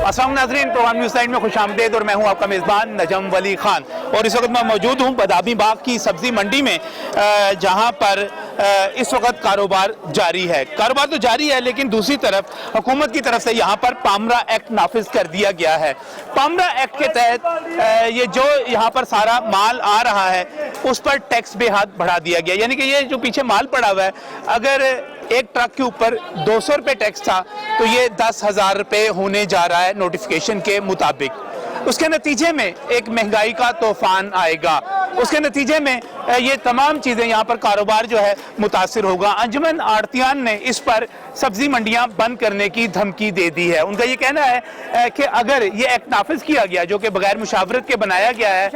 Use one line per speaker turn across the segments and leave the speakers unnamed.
अस्सलाम नाज़रीन, programme news line में खुशामदीद और मैं हूं आपका मेज़बान नजम वली खान। और इस वक्त मैं मौजूद हूं बदामी बाग की सब्ज़ी मंडी में, जहां पर इस वक्त कारोबार जारी है। कारोबार तो जारी है, लेकिन दूसरी तरफ हुकूमत की तरफ से यहां पर पामरा एक्ट नाफिज कर दिया गया है। पामरा एक्ट के तहत ये जो यहां पर सारा माल आ रहा है उस पर टैक्स बेहद बढ़ा दिया गया। यानी कि ये जो पीछे माल पड़ा हुआ है, अगर एक ट्रक के ऊपर 200 रुपये टैक्स था तो ये 10,000 रुपये होने जा रहा है नोटिफिकेशन के मुताबिक। उसके नतीजे में एक महंगाई का तूफान आएगा। उसके नतीजे में ये तमाम चीज़ें यहाँ पर कारोबार जो है मुतासिर होगा। अंजुमन आड़तियान ने इस पर सब्जी मंडियाँ बंद करने की धमकी दे दी है। उनका ये कहना है कि अगर ये एक्ट नाफिज किया गया, जो कि बगैर मुशावरत के बनाया गया है,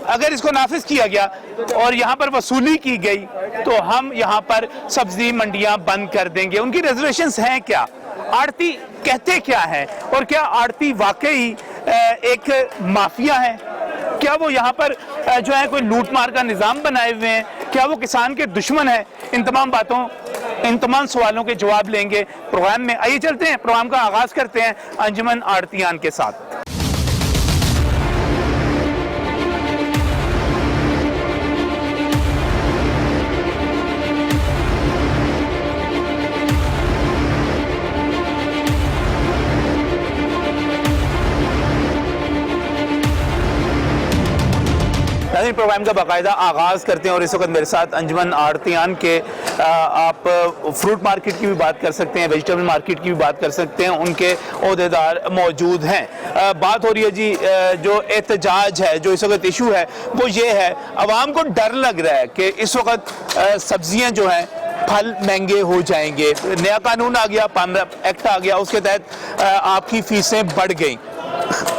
अगर इसको नाफिज किया गया और यहाँ पर वसूली की गई तो हम यहाँ पर सब्जी मंडियाँ बंद कर देंगे। उनकी रेजोल्यूशंस हैं क्या, आड़ती कहते क्या है, और क्या आड़ती वाकई एक माफिया है? क्या वो यहाँ पर जो है कोई लूट मार का निज़ाम बनाए हुए हैं? क्या वो किसान के दुश्मन है? इन तमाम सवालों के जवाब लेंगे प्रोग्राम में। आइए चलते हैं, प्रोग्राम का आगाज करते हैं अंजुमन आड़तियान के साथ। प्रोग्राम का बाकायदा आगाज़ करते हैं और इस वक्त मेरे साथ अंजुमन आड़तियान के आप फ्रूट मार्केट की भी बात कर सकते हैं, वेजिटेबल मार्केट की भी बात कर सकते हैं, उनके ओहदेदार मौजूद हैं। बात हो रही है जी, जो एहतजाज है, जो इस वक्त इशू है वो ये है, आवाम को डर लग रहा है कि इस वक्त सब्जियां जो हैं, फल महंगे हो जाएंगे। नया कानून आ गया, पामरा एक्ट आ गया, उसके तहत आपकी फीसें बढ़ गई।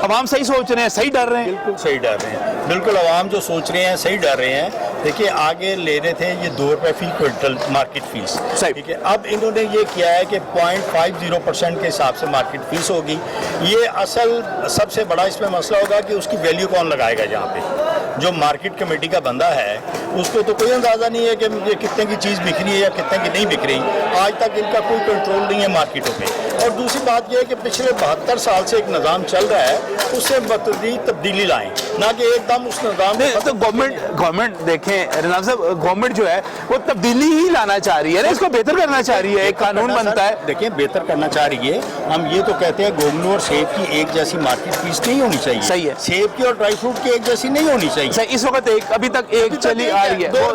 अवाम सही सोच रहे हैं, सही डर रहे हैं?
बिल्कुल सही डर रहे हैं। बिल्कुल अवाम जो सोच रहे हैं सही डर रहे हैं। देखिए, आगे ले रहे थे ये 2 रुपये फी क्विंटल मार्केट फीस, ठीक है। अब इन्होंने ये किया है कि 0.50% के हिसाब से मार्केट फीस होगी। ये असल सबसे बड़ा इसमें मसला होगा कि उसकी वैल्यू कौन लगाएगा। यहाँ पे जो मार्केट कमेटी का बंदा है उसको तो कोई अंदाज़ा नहीं है कि ये कितने की चीज़ बिक रही है या कितने की नहीं बिक रही। आज तक इनका कोई कंट्रोल नहीं है मार्केटों पे। और दूसरी बात यह है कि पिछले 72 साल से एक निज़ाम चल रहा है, उससे बतदरीज तब्दीली लाएं, ना कि एकदम उस निज़ाम में।
तो गवर्नमेंट देखें रिनाज साहब, गवर्नमेंट जो है वो तब्दीली ही लाना चाह रही है ना, इसको बेहतर करना चाह रही है। एक कानून बनता है,
देखिए बेहतर करना चाह रही है। हम ये तो कहते हैं गोगनू और सेब की एक जैसी मार्केट फीस नहीं होनी चाहिए।
सही है।
सेब की और ड्राई फ्रूट की एक जैसी नहीं होनी चाहिए।
सही। इस वक्त अभी तक एक चली आ रही है
2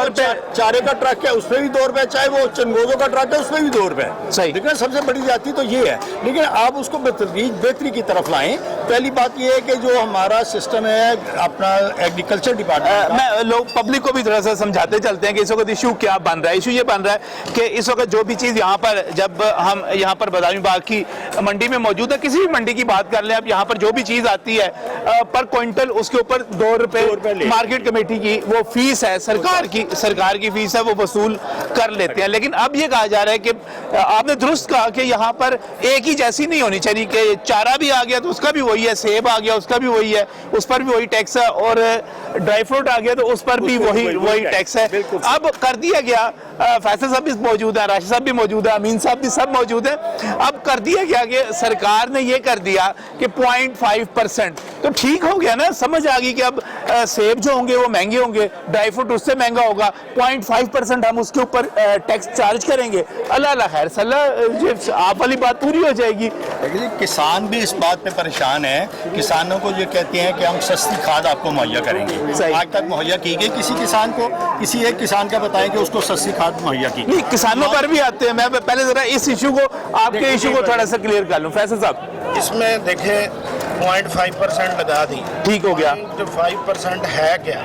रुपये। चारे का ट्रक है उसमें भी 2 रुपये, चाहे वो चंगोजों का ट्रक है उसमें भी 2 रुपये।
सही।
लेकिन सबसे बड़ी जाती तो ये है, लेकिन आप उसको बेहतरी की तरफ लाएं। पहली बात ये है कि जो हमारा सिस्टम है अपना एग्रीकल्चर डिपार्टमेंट,
मैं लोग पब्लिक को भी थोड़ा सा समझाते चलते हैं कि इस वक्त इशू क्या बन रहा है। इशू ये बन रहा है कि इस वक्त जो भी चीज़ यहाँ पर, जब हम यहाँ पर बदामी बाग की मंडी में मौजूद है, किसी भी मंडी की बात कर लें आप, यहाँ पर जो भी चीज़ आती है पर क्विंटल उसके ऊपर 2 रुपये मार्केट कमेटी की वो फीस है, सरकार की फीस है, वो वसूल कर लेते हैं। लेकिन अब ये कहा जा रहा है कि आपने दुरुस्त कहा कि यहाँ पर एक ही जैसी नहीं होनी चाहिए, कि चारा भी आ गया तो उसका भी वही है, सेब आ गया उसका भी वही है, उस पर भी वही टैक्स है, और ड्राई फ्रूट आ गया तो उस पर भी वही टैक्स है। अब कर दिया गया, फैसल साहब भी मौजूद है, राशिद साहब भी मौजूद है, अमीन साहब भी सब मौजूद है। अब कर दिया गया कि सरकार ने ये कर दिया कि 0.5%, तो ठीक हो गया ना, समझ आ गई कि अब सेब जो होंगे वो महंगे होंगे, ड्राई फ्रूट उससे महंगा होगा, 0.5% हम उसके ऊपर टैक्स चार्ज करेंगे। अल्लाह खैर सल्ला, आप वाली बात पूरी हो जाएगी।
देखिए, किसान भी इस बात पे परेशान है। किसानों को ये कहते हैं कि हम सस्ती खाद आपको मुहैया करेंगे। आज तक मुहैया की गई किसी किसान को? किसी एक किसान का बताएं कि उसको सस्ती खाद मुहैया की?
नहीं, किसानों पर भी आते हैं। मैं पहले जरा इस इशू को, आपके इशू को थोड़ा सा क्लियर कर लूं। फैसल साहब,
इसमें देखें 0.5% लगा दी,
ठीक हो गया।
5% है क्या?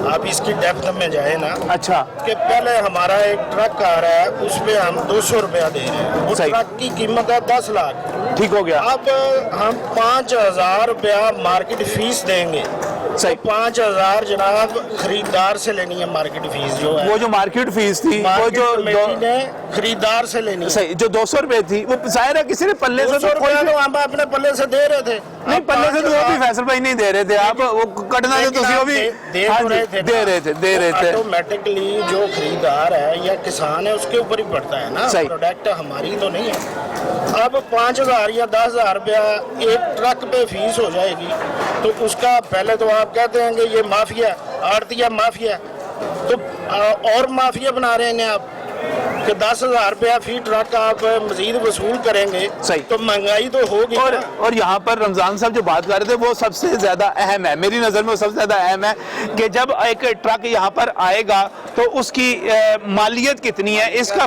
आप इसकी डेप्थ में जाए ना।
अच्छा,
कि पहले हमारा एक ट्रक आ रहा है, उस पे हम 200 रुपया दे रहे हैं, उस ट्रक की कीमत है 10 लाख,
ठीक हो गया।
अब हम 5,000 रुपया मार्केट फीस देंगे।
सही।
तो 5,000 जनाब खरीदार से लेनी है मार्केट फीस, जो है
वो जो मार्केट फीस थी, वो जो
ने खरीदार से लेनी है।
सही, जो 200 रुपए थी, वो जाहिर है किसी ने पल्ले से,
200 रुपया तो हम अपने पल्ले से दे रहे थे,
नहीं पल्ले से तो वो भी फैसल भाई नहीं दे रहे थे आप, वो कटना तो तुसी वो भी
दे
हाँ
रहे
जी,
थे
दे रहे थे
ऑटोमेटिकली जो खरीदार है या किसान है उसके ऊपर ही पड़ता है ना,
सही।
प्रोडक्ट हमारी तो नहीं है। अब 5,000 या 10,000 रुपया एक ट्रक पे फीस हो जाएगी तो उसका पहले तो आप कहते हैं कि ये माफिया, आड़तिया माफिया, तो और माफिया बना रहे हैं आप कि 10,000 रुपया फी ट्रक आप मजीद वसूल करेंगे,
सही।
तो महंगाई तो होगी ना।
और यहाँ पर रमजान साहब जो बात कर रहे थे वो सबसे ज्यादा अहम है, मेरी नजर में वो सबसे ज्यादा अहम है कि जब एक ट्रक यहाँ पर आएगा तो उसकी मालियत कितनी है, इसका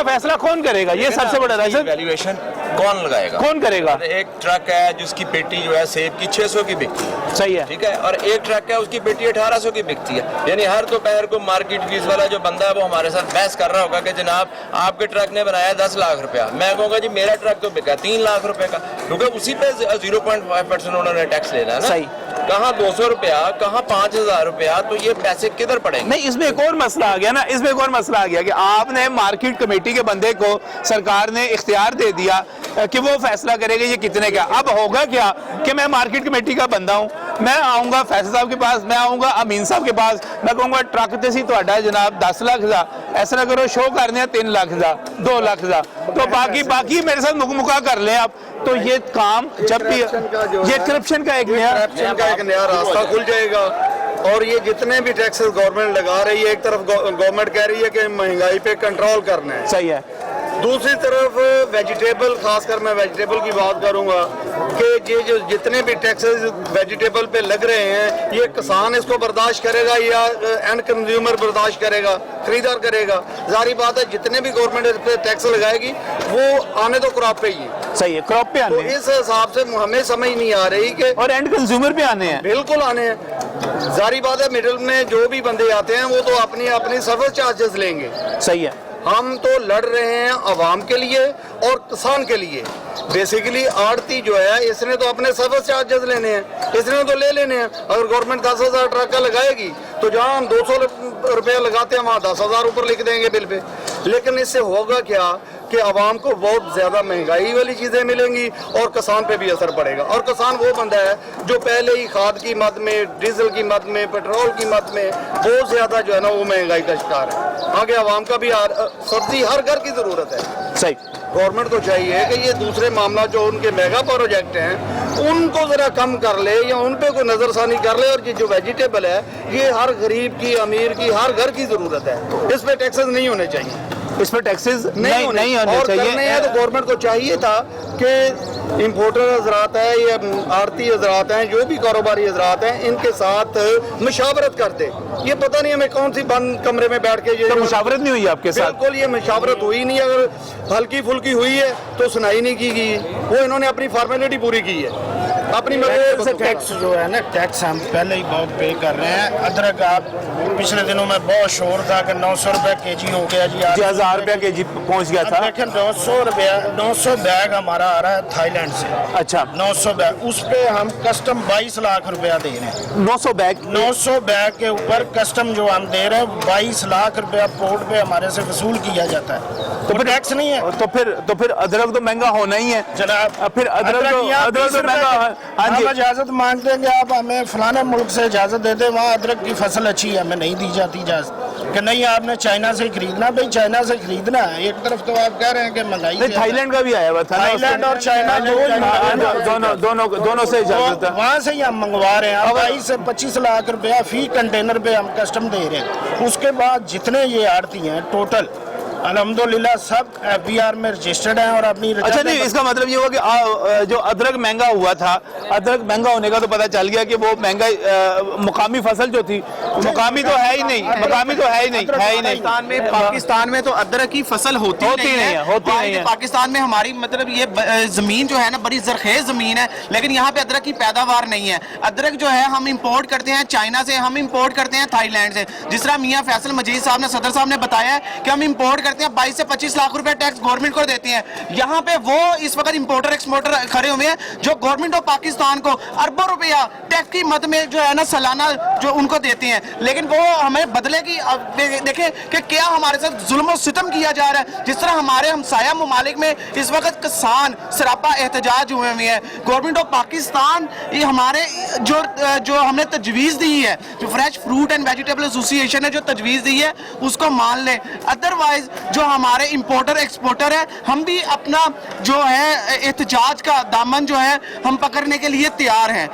फैसला कौन करेगा? ये सबसे बड़ा राइजन
वैल्यूएशन कौन लगाएगा,
कौन करेगा?
एक ट्रक है जिसकी पेटी जो है सेब की 600 की बिकती है,
सही है,
ठीक है, और एक ट्रक है उसकी पेटी 1800 की बिकती है। यानी हर दोपहर को मार्केट फीस वाला जो बंदा है वो हमारे साथ बहस कर रहा होगा कि जनाब आपके ट्रक ने बनाया 10 लाख रुपया, मैं कहूँगा जी मेरा ट्रक तो बिका 3 लाख रुपए का, क्योंकि उसी पे 0.5% उन्होंने टैक्स लेना है ना।
सही।
कहाँ 200 रुपया, कहाँ 5,000 रुपया, तो ये पैसे किधर पड़ेंगे?
नहीं इसमें एक और मसला आ गया ना, इसमें एक और मसला आ गया कि आपने मार्केट कमेटी के बंदे को सरकार ने इख्तियार दे दिया कि वो फैसला करेगा ये कितने का। अब होगा क्या कि मैं मार्केट कमेटी का बंदा हूँ, मैं आऊँगा फैसल साहब के पास, मैं आऊँगा अमीन साहब के पास, मैं कहूँगा ट्रक ते सी तुहाडा जनाब 10 लाख का, ऐसा ना करो शो करने 3 लाख का, 2 लाख का, तो बाकी मेरे साथ मुका कर ले आप। तो ये काम जब भी ये करप्शन का एक
नया रास्ता खुल जाएगा। और ये जितने भी टैक्सेस गवर्नमेंट लगा रही है, एक तरफ गवर्नमेंट कह रही है कि महंगाई पे कंट्रोल करना है,
सही है,
दूसरी तरफ वेजिटेबल, खासकर मैं वेजिटेबल की बात करूंगा कि ये जो जितने भी टैक्सेस वेजिटेबल पे लग रहे हैं, ये किसान इसको बर्दाश्त करेगा या एंड कंज्यूमर बर्दाश्त करेगा, खरीदार करेगा? जारी बात है जितने भी गवर्नमेंट इस पे टैक्स लगाएगी वो आने तो क्रॉप पे ही है।
सही है, क्रॉप पे
तो
आने हैं
इस हिसाब से हमें समझ नहीं आ रही कि
और एंड कंज्यूमर पे आने हैं।
बिल्कुल आने हैं। जारी बात है मिडिल में जो भी बंदे आते हैं वो तो अपनी सर्विस चार्जेस लेंगे।
सही है,
हम तो लड़ रहे हैं अवाम के लिए और किसान के लिए। बेसिकली आड़ती जो है इसने तो अपने सर्विस चार्जेस लेने हैं, इसने तो ले लेने हैं। अगर गवर्नमेंट 10,000 ट्रक का लगाएगी तो जहां हम 200 रुपया लगाते हैं वहां 10,000 ऊपर लिख देंगे बिल पे। लेकिन इससे होगा क्या कि आवाम को बहुत ज्यादा महंगाई वाली चीजें मिलेंगी और किसान पे भी असर पड़ेगा। और किसान वो बंदा है जो पहले ही खाद की मद में, डीजल की मद में, पेट्रोल की मद में बहुत ज्यादा जो है ना वो महंगाई का शिकार है। आगे आवाम का भी सब्जी हर घर की जरूरत है।
सही।
गवर्नमेंट को चाहिए कि ये दूसरे मामला जो उनके मेगा प्रोजेक्ट हैं उनको जरा कम कर ले या उन पे कोई नजरसानी कर ले। और ये जो वेजिटेबल है ये हर गरीब की, अमीर की, हर घर की जरूरत है। इस पे टैक्सेस नहीं होने चाहिए,
इस पर टैक्सेस नहीं होने
और
चाहिए।
करने हैं तो गवर्नमेंट को चाहिए था कि इंपोर्टर हजरात है या आड़ती हजरात हैं, जो भी कारोबारी हजरात हैं, इनके साथ मुशावरत करते। ये पता नहीं हमें कौन सी बंद कमरे में बैठ के ये
तो मुशावरत नहीं हुई आपके साथ?
बिल्कुल ये मुशावरत हुई नहीं। अगर हल्की फुल्की हुई है तो सुनाई नहीं की गई, वो इन्होंने अपनी फॉर्मेलिटी पूरी की है अपनी
से टैक्स जो है ना, टैक्स हम पहले ही बहुत पे कर रहे हैं। अदरक आप पिछले दिनों में बहुत शोर था कि 900 रुपये केजी हो गया जी,
1000 रुपया केजी पहुंच गया था।
देखें 900 बैग हमारा आ रहा है थाईलैंड से।
अच्छा,
900 बैग, उस पे हम कस्टम 22 लाख रुपया दे रहे हैं।
900 बैग
900 बैग के ऊपर कस्टम जो हम दे रहे हैं 22 लाख रुपया पोर्ट पे हमारे से वसूल किया जाता है। तो फिर टैक्स नहीं है
तो फिर अदरक तो महंगा होना ही है
जनाब।
फिर अदरक तो महंगा। हाँ जी,
हम इजाजत मांगते हैं कि आप हमें फलाने मुल्क से इजाजत देते, वहाँ अदरक की फसल अच्छी है, हमें नहीं दी जाती इजाजत कि नहीं आपने चाइना से खरीदना। भाई चाइना से खरीदना है, एक तरफ तो आप कह रहे हैं कि महंगाई।
थाईलैंड का भी आया हुआ था,
थाईलैंड और चाइना
दोनों से इजाजत है।
वहाँ से ही हम मंगवा रहे हैं। 22 से 25 लाख रुपया फी कंटेनर पे हम कस्टम दे रहे हैं। उसके बाद जितने ये आड़ती हैं टोटल अल्हम्दुलिल्लाह सब FBR में रजिस्टर्ड हैं और अपनी।
अच्छा नहीं, इसका मतलब ये हुआ कि जो अदरक महंगा हुआ था, अदरक महंगा होने का तो पता चल गया कि वो महंगा मुकामी फसल जो थी, मुकामी तो है ही नहीं, मुकामी तो है ही नहीं।
पाकिस्तान में तो अदरक की फसल होती नहीं है। पाकिस्तान में हमारी मतलब ये जमीन जो है ना बड़ी जरखेज जमीन है, लेकिन यहाँ पे अदरक की पैदावार नहीं है। अदरक जो है हम इंपोर्ट करते हैं चाइना से, हम इंपोर्ट करते हैं थाईलैंड से। जिस तरह मियाँ फैसल मजीद साहब ने, सदर साहब ने बताया है कि हम इंपोर्ट करते हैं 22 से 25 लाख रुपए टैक्स गवर्नमेंट को देते हैं। यहाँ पे वो इस वक्त इंपोर्टर एक्सपोर्टर खड़े हुए हैं जो गवर्नमेंट ऑफ पाकिस्तान को अरबों रुपया टैक्स की मद में जो है ना सालाना जो उनको देते हैं, लेकिन वो हमें बदले की देखें कि क्या हमारे साथ जुल्म और सितम किया जा रहा है। जिस तरह हमारे हमसाया ममालिक में इस वक्त किसान सरापा एहतजाज हुए हुए हैं, गवर्नमेंट ऑफ पाकिस्तान ये हमारे जो हमने तजवीज़ दी है, जो fresh fruit and vegetable association ने जो तजवीज़ दी है उसको मान लें। अदरवाइज जो हमारे इंपोर्टर एक्सपोर्टर है हम भी अपना जो है एहतजाज का दामन जो है हम पकड़ने के लिए तैयार हैं।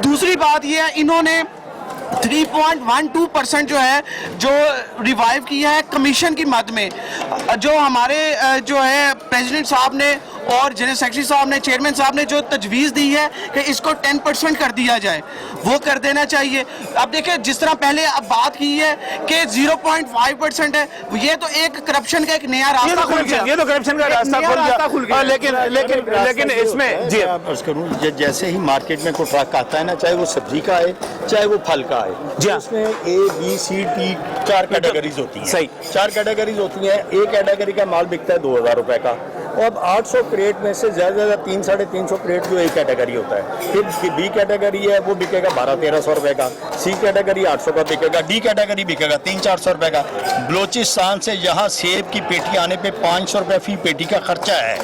दूसरी बात ये है, इन्होंने 3.12% जो है जो रिवाइव किया है कमीशन की मद में। जो हमारे जो है प्रेसिडेंट साहब ने और जनरल सेक्रेटरी साहब ने, चेयरमैन साहब ने जो तजवीज़ दी है कि इसको 10% कर दिया जाए, वो कर देना चाहिए। अब देखिए जिस तरह पहले अब बात की है कि 0.5% है, ये तो एक करप्शन का एक नया रास्ता खुल गया।
ये तो करप्शन का रास्ता खुल गया। लेकिन इसमें जी
अर्ज करूं, जैसे ही मार्केट में कोई ट्रक आता है ना, चाहे वो सब्जी का आए चाहे वो फल का आए,
जी हाँ।
उसमें A, B, C, D 4 categories होती हैं।
सही।
4 कैटेगरीज होती हैं। एक कैटेगरी का माल बिकता है 2000 रुपए का, और अब 800 क्रेट में से ज़्यादा से ज़्यादा 300-350 क्रेट जो एक कैटेगरी होता है। फिर बी कैटेगरी है वो बिकेगा 1200-1300 रुपए का, सी कैटेगरी 800 का बिकेगा, डी कैटेगरी बिकेगा 300-400 रुपए का। बलोचिस्तान से यहाँ सेब की पेटी आने पे 500 रुपये फी पेटी का खर्चा है,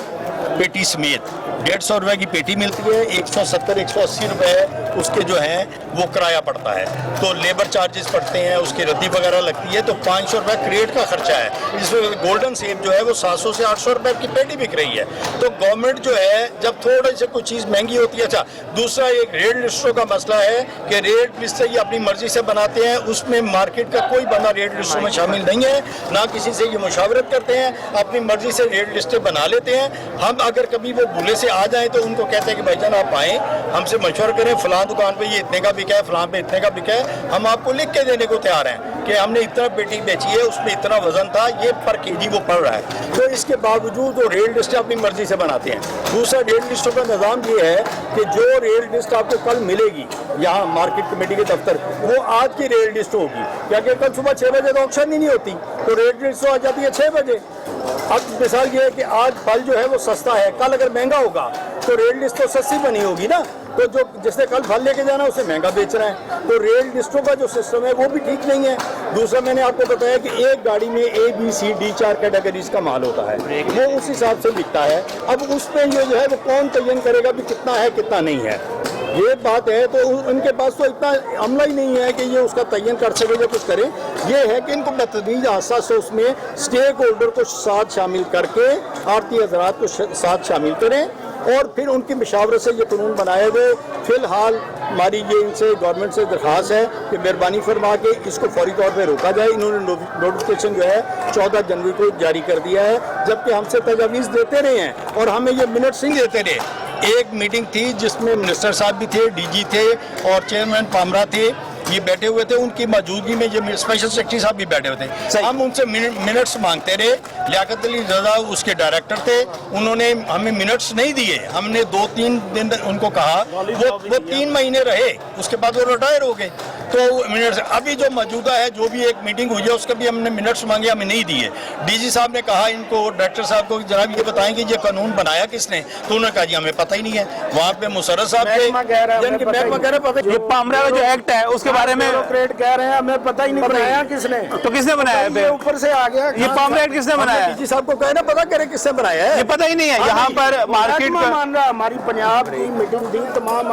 पेटी समेत 150 रुपए की पेटी मिलती है, 170-180 रुपए उसके जो है वो किराया पड़ता है, तो लेबर चार्जेस पड़ते हैं, उसकी रद्दी वगैरह लगती है, तो 500 रुपए क्रेट का खर्चा है। इसमें गोल्डन सेब जो है वो 700 से 800 रुपए की पेटी बिक रही है। तो गवर्नमेंट जो है जब थोड़े से कोई चीज़ महंगी होती है। अच्छा, दूसरा एक रेट लिस्टों का मसला है कि रेट लिस्ट ये अपनी मर्जी से बनाते हैं, उसमें मार्केट का कोई बंदा रेट लिस्टों में शामिल नहीं है, ना किसी से ये मुशावरत करते हैं, अपनी मर्जी से रेट लिस्टें बना लेते हैं। हम अगर कभी वो बुले से आ जाए तो उनको कहते हैं कि भाईजान आप आएँ, हमसे मशवरा करें, फलां दुकान पे ये इतने का बिका है, फलां पे इतने का बिका है, हम आपको लिख के देने को तैयार हैं कि हमने इतना पेटी बेची है, उसमें इतना वजन था, ये पर केजी वो पड़ रहा है। तो इसके बावजूद वो रेट लिस्टें अपनी मर्जी से बनाते हैं। दूसरा रेट लिस्टों का निज़ाम ये है कि जो रेट लिस्ट आपको कल मिलेगी यहाँ मार्केट कमेटी के दफ्तर, वो आज की रेट लिस्ट होगी, क्योंकि कल सुबह 6 बजे तो ऑक्शन ही नहीं होती, तो रेट लिस्ट तो आ जाती है 6 बजे। अब मिसाल ये है कि आज फल जो है वो सस्ता है, कल अगर महंगा होगा तो रेट लिस्ट तो सस्ती बनी होगी ना, तो जो जिसने कल फल लेके जाना उसे महंगा बेच रहा है, तो रेट लिस्टों का जो सिस्टम है वो भी ठीक नहीं है। दूसरा मैंने आपको बताया कि एक गाड़ी में A, B, C, D 4 categories का माल होता है, वो उस हिसाब से बिकता है। अब उस पर ये जो है वो कौन तयन करेगा भी कितना है कितना नहीं है, ये बात है। तो उनके पास तो इतना अमला ही नहीं है कि ये उसका तयन कर सके या कुछ करे। ये है कि इनको बतमीज आसा से उसमें स्टेक होल्डर को साथ शामिल करके आरती हजरात को साथ शामिल करें और फिर उनकी मशावरत से ये कानून बनाए हुए। फिलहाल हमारी ये इनसे गवर्नमेंट से दरख्वास्त है कि मेहरबानी फरमा के इसको फौरी तौर पर रोका जाए। इन्होंने नोटिफिकेशन जो है 14 जनवरी को जारी कर दिया है, जबकि हमसे तजावीज़ देते रहे हैं और हमें ये मिनट्स नहीं देते रहे। एक मीटिंग थी जिसमें मिनिस्टर साहब भी थे, डीजी थे और चेयरमैन पामरा थे, ये बैठे हुए थे, उनकी मौजूदगी में ये स्पेशल सेक्रेटरी साहब भी बैठे हुए थे। हम उनसे मिनट्स मांगते रहे। लियाकत अली रजा उसके डायरेक्टर थे, उन्होंने हमें मिनट्स नहीं दिए। हमने 2-3 दिन उनको कहा, वो 3 महीने रहे, उसके बाद वो रिटायर हो गए। तो मिनट्स अभी जो मौजूदा है, जो भी एक मीटिंग हुई है उसका भी हमने मिनट्स मांगे, हमें नहीं दिए। डीजी साहब ने कहा इनको, डायरेक्टर साहब को, जनाब ये बताएं कि ये कानून बनाया किसने, तो उन्होंने कहा जी हमें पता ही नहीं है। वहाँ पे मुशर्रफ साहब
ये पामरा का जो एक्ट है उसके बारे में
क्रेट कह रहे हैं हमें पता ही नहीं बनाया किसने,
तो किसने बनाया है?
ऊपर से आ गया।
ये पामरा एक्ट किसने बनाया है?
डीजी साहब को कहना पता करे किसने बनाया है,
ये पता ही नहीं है। यहाँ पर मार्केट
में मान रहा, हमारी पंजाब की मीटिंग थी, तमाम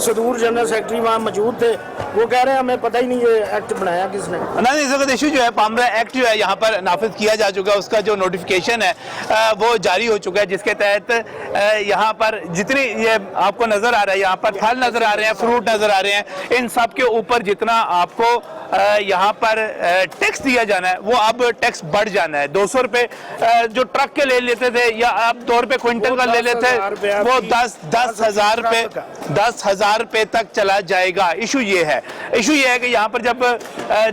सदूर जनरल सेक्रेटरी वहाँ मौजूद थे, वो कह रहे हैं हमें पता ही नहीं ये एक्ट बनाया किसने।
नहीं, इस वक्त इशू जो है पामरा एक्ट जो है यहाँ पर नाफिज किया जा चुका है, उसका जो नोटिफिकेशन है वो जारी हो चुका है, जिसके तहत यहाँ पर जितनी ये आपको नजर आ रहा है, यहाँ पर फल नजर आ रहे हैं, फ्रूट नजर आ रहे हैं, इन सब के ऊपर जितना आपको यहाँ पर टैक्स दिया जाना है वो अब टैक्स बढ़ जाना है। 200 रुपए जो ट्रक के ले लेते थे या अब 2 रुपए क्विंटल का ले लेते हैं, वो 10,000 रुपए तक चला जाएगा। इशू ये है कि यहाँ पर जब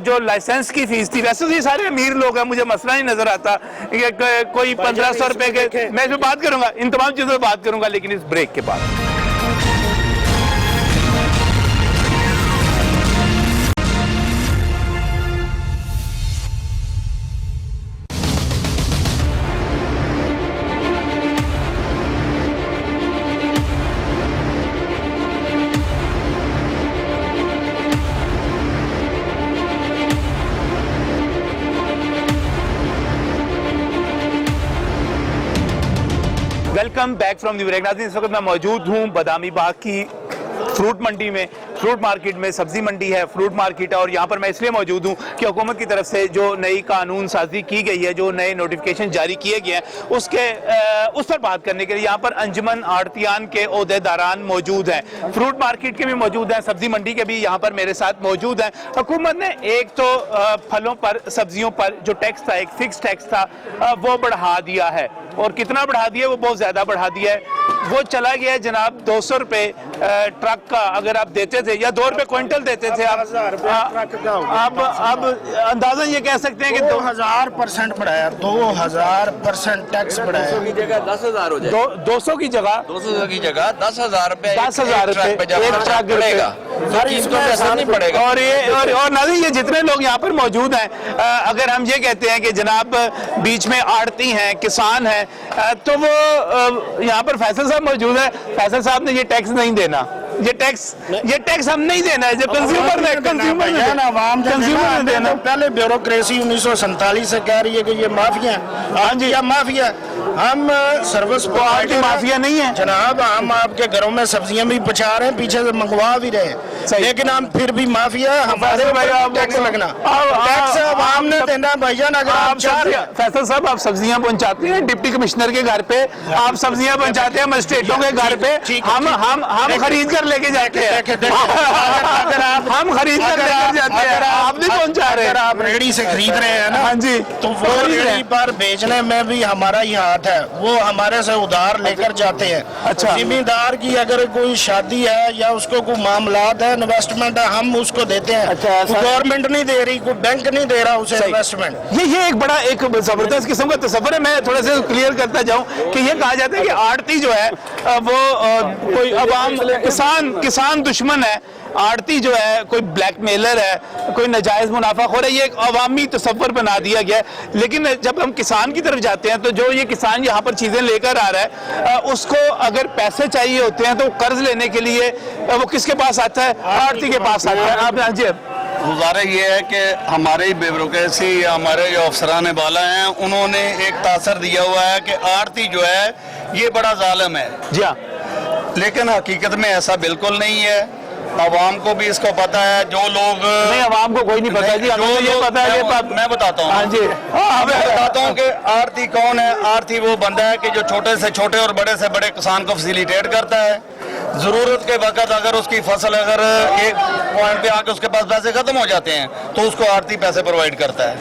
जो लाइसेंस की फीस थी, वैसे तो ये सारे अमीर लोग हैं, मुझे मसला नहीं नजर आता कि कोई 1500 रुपए के, मैं इसमें बात करूंगा, इन तमाम चीजों पर बात करूंगा, लेकिन इस ब्रेक के बाद। Welcome back from the break. नाज़रीन, इस वक्त मैं मौजूद हूँ बादामी बाग की फ्रूट मंडी में, फ्रूट मार्केट में। सब्जी मंडी है, फ्रूट मार्केट है, और यहाँ पर मैं इसलिए मौजूद हूँ कि हुकूमत की तरफ से जो नई कानून साजी की गई है, जो नए नोटिफिकेशन जारी किए गए हैं, उस पर बात करने के लिए यहाँ पर अंजुमन आड़तियान के ओहदेदारान मौजूद हैं, फ्रूट मार्केट के भी मौजूद हैं, सब्जी मंडी के भी यहाँ पर मेरे साथ मौजूद हैं। हुकूमत ने एक तो फलों पर, सब्जियों पर जो टैक्स था, एक फिक्स टैक्स था, वो बढ़ा दिया है, और कितना बढ़ा दिया, वो बहुत ज़्यादा बढ़ा दिया है। वो चला गया है जनाब 200 रुपये ट्रक का अगर आप देते थे, या 2 रुपये क्विंटल देते थे आप, अब अंदाजा ये कह सकते हैं कि
2000% बढ़ाया, 2000% टैक्स बढ़ाया।
की जगह 10,000 हो जाए,
200 की जगह
200 की जगह 10,000 रुपए,
10,000 रुपए एक ट्रक
पड़ेगा, नहीं पड़ेगा।
और नाज़रीन, ये जितने लोग यहाँ पर मौजूद हैं, अगर हम ये कहते हैं कि जनाब बीच में आड़ती हैं, किसान हैं, तो वो यहाँ पर फैसल साहब मौजूद है। फैसल साहब ने ये टैक्स नहीं देना, ये टैक्स हम नहीं देना है, जो कंज्यूमर ने देना।
पहले ब्यूरोक्रेसी 1947 से कह रही है कि ये माफिया, हाँ जी, या माफिया। हम सर्विस
आपकी माफिया नहीं है
जनाब, हम आपके घरों में सब्जियां भी पहुंचा रहे हैं, पीछे से मंगवा भी रहे हैं, लेकिन हम फिर भी माफिया, हमारे टैक्स लगना, टैक्स आवाम ने देना। भाईजान, अगर आप
फैसल साहब, आप सब्जियां पहुंचाते हैं डिप्टी कमिश्नर के घर पे, आप सब्जियां पहुंचाते हैं मजिस्ट्रेटों के घर पे, हम खरीद कर लेके जाते हैं,
अगर आप
हम खरीद कर लेकर जाते हैं, आप नहीं पहुंचा रहे।
अगर आप रेडी से खरीद रहे हैं ना,
हाँ जी,
तो वो रेडी पर बेचने में भी हमारा ही हाथ है, वो हमारे से उधार लेकर जाते हैं।
अच्छा,
जिम्मेदार की अगर कोई शादी है या उसको कोई मामलात है, इन्वेस्टमेंट है, हम उसको देते हैं।
अच्छा,
गवर्नमेंट नहीं दे रही, कोई बैंक नहीं दे रहा उसे इन्वेस्टमेंट।
ये एक बड़ा एक जबरदस्त किस्म का तस्वर है। मैं थोड़ा सा क्लियर करता जाऊं कि ये कहा जाता है कि आड़ती जो है वो कोई अवाम, किसान दुश्मन है। आड़ती जो है कोई ब्लैकमेलर है, कोई नाजायज मुनाफाखोर है, ये एक अवामी तस्वर बना दिया गया है। लेकिन जब हम किसान की तरफ जाते हैं, तो जो ये किसान यहाँ पर चीजें लेकर आ रहा है, उसको अगर पैसे चाहिए होते हैं तो कर्ज लेने के लिए वो किसके पास आता है? आड़ती के पास आता है। आप जी,
गुजारा ये है कि हमारे ब्यूरोक्रेसी या हमारे जो अफसरान बाला हैं, उन्होंने एक तासर दिया हुआ है कि आड़ती जो है ये बड़ा जालिम है।
जी हाँ,
लेकिन हकीकत में ऐसा बिल्कुल नहीं है। आवाम को भी इसको पता है, जो लोग
नहीं, आवाम को कोई नहीं पता जी, हमें तो ये पता है।
मैं बताता हूँ,
हाँ जी,
मैं बताता हूँ कि आड़ती कौन है। आड़ती वो बंदा है कि जो छोटे से छोटे और बड़े से बड़े किसान को फैसिलिटेट करता है। जरूरत के वक्त अगर उसकी फसल अगर एक पॉइंट पे आके उसके पास पैसे खत्म हो जाते हैं, तो उसको आड़ती पैसे प्रोवाइड करता है।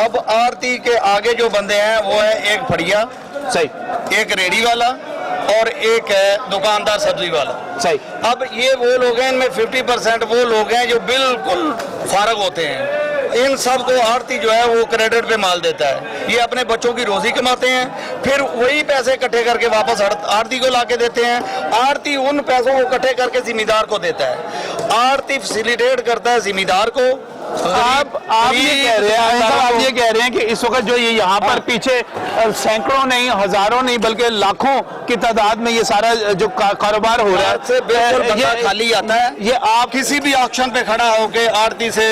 अब आड़ती के आगे जो बंदे हैं वो है एक फड़िया,
सही,
एक रेडी वाला और एक है दुकानदार सब्जी वाला।
सही।
अब ये वो लोग हैं, इनमें 50% वो लोग हैं जो बिल्कुल फारग होते हैं। इन सब को आड़ती जो है वो क्रेडिट पे माल देता है। ये अपने बच्चों की रोजी कमाते हैं, फिर वही पैसे इकट्ठे करके वापस आड़ती को लाके देते हैं। आड़ती उन पैसों को इकट्ठे करके जिम्मेदार को देता है। आड़ती फैसिलिटेट करता है जिम्मेदार को।
आप ये कह रहे हैं, आप ये कह रहे हैं कि इस वक्त जो ये यहाँ पर पीछे सैकड़ों नहीं, हजारों नहीं, बल्कि लाखों की तादाद में ये सारा जो कारोबार हो रहा है,
बिल्कुल बंदा खाली आता है। ये आप किसी भी ऑक्शन पे खड़ा होके आड़ती से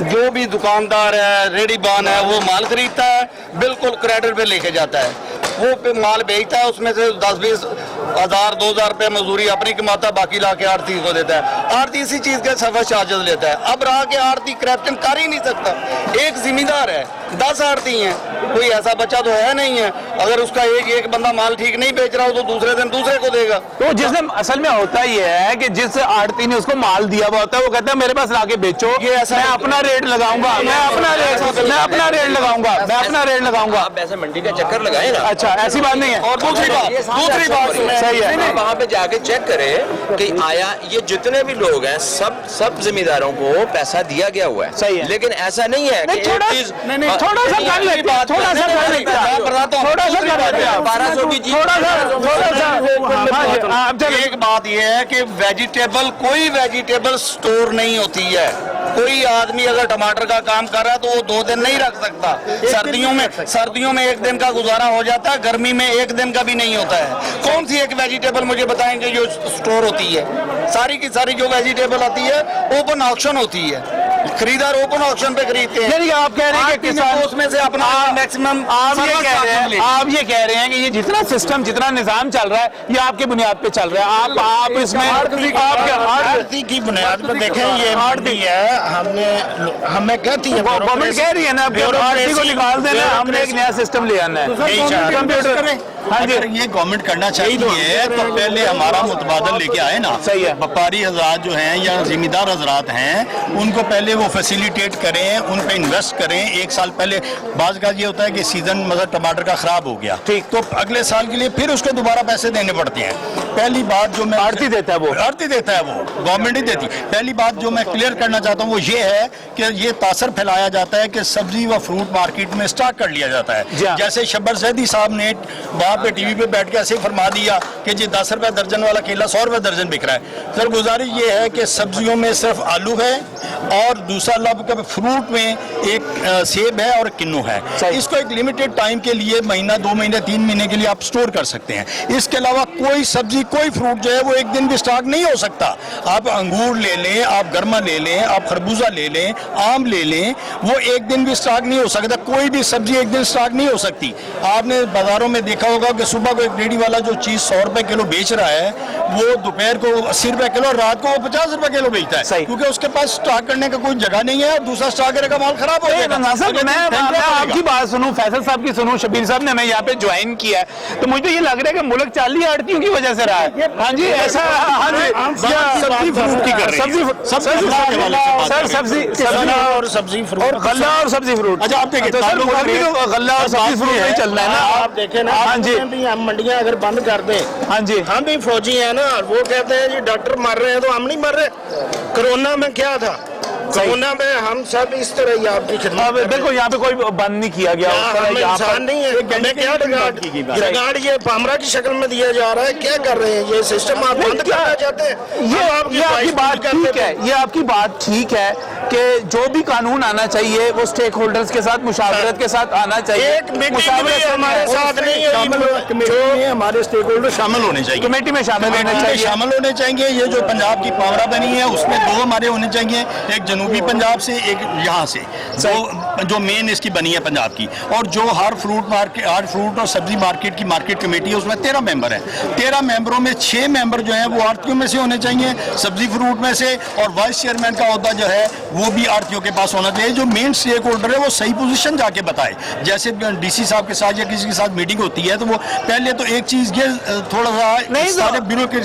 जो भी दुकानदार है, रेडी बान है, वो माल खरीदता है, बिल्कुल क्रेडिट पे लेके जाता है। वो पे माल बेचता है, उसमें से 10-20 हज़ार 2,000 रुपये मजदूरी अपनी कमाता, बाकी ला के आड़ती को देता है। आड़ती इसी चीज के सर्विस चार्जेस लेता है। अब रहा के आड़ती करप्शन कर ही नहीं सकता। एक जिम्मेदार है, 10 आड़ती हैं, कोई ऐसा बच्चा तो है नहीं है। अगर उसका एक बंदा माल ठीक नहीं बेच रहा हो तो दूसरे दिन दूसरे को देगा।
तो जिसने असल में होता ये है कि जिस आड़ती ने उसको माल दिया हुआ होता है, वो कहता है मेरे पास लाके बेचो,
ये ऐसा
मैं अपना रेट लगाऊंगा, मैं अपना रेट लगाऊंगा।
आप ऐसे मंडी का चक्कर लगाए ना।
अच्छा, ऐसी बात नहीं है।
और दूसरी बात
सही है,
वहाँ पे जाके चेक करें कि आया ये जितने भी लोग हैं, सब जिम्मेदारों को पैसा दिया गया हुआ है।
सही है,
लेकिन ऐसा नहीं है कि
थोड़ा सा कर लेते हैं, थोड़ा सा कर लेते हैं,
1200 की चीज,
एक बात यह है कि वेजिटेबल, कोई वेजिटेबल स्टोर नहीं होती है। कोई आदमी अगर टमाटर का काम कर रहा है तो वो 2 दिन नहीं रख सकता। सर्दियों में 1 दिन का गुजारा हो जाता है, गर्मी में 1 दिन का भी नहीं होता है। कौन सी एक वेजिटेबल मुझे बताएंगे जो स्टोर होती है? सारी की सारी जो वेजिटेबल आती है ओपन ऑक्शन होती है। खरीदार ओपन ऑक्शन पे खरीदते हैं।
यानी कि आप कह रहे हैं कि किसान
उसमें से अपना मैक्सिमम
आप ये कह रहे हैं कि ये जितना सिस्टम जितना निजाम चल रहा है ये आपके बुनियाद पे चल रहा है। आप इसमें
आरती की बुनियाद पर देखें, ये आरती है, हमें कहती है
गवर्नमेंट कह रही है ना आरती को निकाल देना, हमने एक नया सिस्टम ले आना है कंप्यूटर। हाँ जी,
अगर ये गवर्नमेंट करना चाहती है तो पहले हमारा मुतबादल लेके आए ना।
सही है।
व्यापारी हजरात जो हैं या जिम्मेदार हजरात हैं उनको पहले वो फैसिलिटेट करें, उन पे इन्वेस्ट करें। एक साल पहले बाज़ का ये होता है कि सीजन मतलब टमाटर का खराब हो गया,
ठीक,
तो अगले साल के लिए फिर उसको दोबारा पैसे देने पड़ते हैं। पहली बात जो मैं
आरती देता है वो
गवर्नमेंट ही देती। पहली बात जो मैं क्लियर करना चाहता हूँ वो ये है कि ये तासर फैलाया जाता है कि सब्जी व फ्रूट मार्केट में स्टॉक कर लिया जाता है। जैसे शब्बर जैदी साहब ने वहाँ पे टीवी पे बैठ के ऐसे फरमा दिया कि जी 10 रुपए दर्जन वाला केला 100 रुपए दर्जन बिक रहा है। सर गुजारिश ये है कि सब्जियों में सिर्फ आलू है और दूसरा लब का फ्रूट में एक सेब है और किन्नू है। इसको एक लिमिटेड टाइम के लिए महीना 2 महीने 3 महीने के लिए आप स्टोर कर सकते हैं। इसके अलावा कोई सब्जी कोई फ्रूट जो है वो एक दिन भी स्टॉक नहीं हो सकता। आप अंगूर ले लें, आप गरमा ले लें, आप खरबूजा ले लें, आम ले लें, वो एक दिन भी स्टॉक नहीं हो सकता। कोई भी सब्जी एक दिन स्टॉक नहीं हो सकती। आपने बाजारों में देखा होगा कि सुबह को एक रेडी वाला जो चीज 100 रुपए किलो बेच रहा है वो दोपहर को 80 रुपए किलो और रात को वो 50 रुपए किलो बेचता है, क्योंकि उसके पास स्टॉक करने का कोई जगह नहीं है और दूसरा स्टॉक करेगा माल खराब हो जाएगा।
मैं आपकी बात सुनूं, फैसल साहब की सुनूं, शबीर साहब ने मैं यहाँ पे ज्वाइन किया है तो मुझे ये लग रहा है कि मुल्क चाली आड़तियों की वजह से रहा है। हाँ जी, ऐसा हाँ जी,
सब्जी फ्रूट की कर रहे हैं,
सब्जी फ्रूट
और गल्ला और सब्जी फ्रूट।
अच्छा आप देखिए
गल्ला और सब्जी फ्रूट नहीं चलना है ना।
आप देखें ना,
हाँ जी,
भी हम मंडियां अगर बंद कर दें,
हाँ जी,
हम भी फौजी हैं ना, वो कहते हैं जी डॉक्टर मर रहे हैं तो हम नहीं मर रहे। कोरोना में क्या था, कोरोना में हम सब इस तरह ही आपकी खिदमत।
बिल्कुल, यहाँ पे कोई बंद नहीं किया गया,
इंसान नहीं है, क्या रिगार्ड ये पामरा की शक्ल में दिया जा रहा है। क्या कर रहे हैं ये सिस्टम, आप बंद करना चाहते हैं।
ये आपकी बात ठीक है, ये आपकी बात ठीक है कि जो भी कानून आना चाहिए वो स्टेक होल्डर्स के साथ मुशावरत के साथ आना चाहिए।
एक मीटिंग में हमारे साथ नहीं है,
कमेटी में हमारे स्टेक होल्डर शामिल होने चाहिए,
कमेटी में शामिल
होने चाहिए। ये जो पंजाब की पावरा बनी है उसमें 2 हमारे होने चाहिए, एक जनूबी पंजाब से, एक यहाँ से, जो मेन इसकी बनी है पंजाब की। और जो हर फ्रूट और सब्जी मार्केट की मार्केट कमेटी है उसमें 13 मेंबर है। 13 मेंबरों में 6 मेंबर जो है वो आड़तियों में से होने चाहिए, सब्जी फ्रूट में से, और वाइस चेयरमैन का ओहदा जो है वो भी आड़तियों के पास होना चाहिए। जो मेन स्टेक होल्डर है वो सही पोजीशन जाके बताए। जैसे डीसी साहब के साथ या किसी के साथ मीटिंग होती है तो वो पहले तो एक चीज ये थोड़ा सा सारे बिलों के